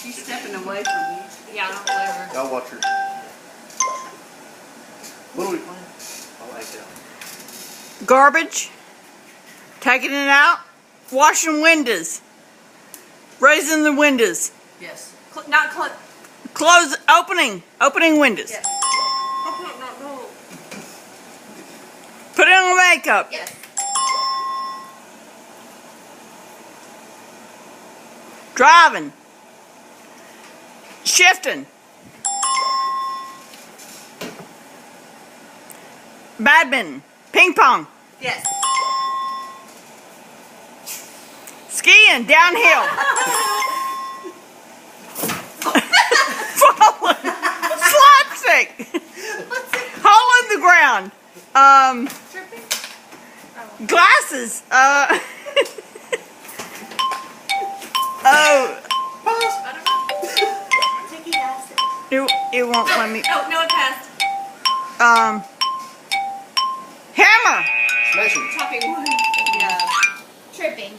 She's stepping away from me. Yeah, I don't blame her. I'll watch her. What are we playing? I like it. Garbage. Taking it out. Washing windows. Raising the windows. Yes. Not Close. Opening windows. Yes. No. Put on makeup. Yes. Driving. Shifting. Badminton. Ping pong. Yes. Skiing. Downhill. Falling. Slapstick. Hole in the ground. Tripping? Glasses. Oh. I don't know. Take it out. It won't let me. Oh, no, it passed. Hammer. Smashing. Chopping wood. Yeah. Tripping.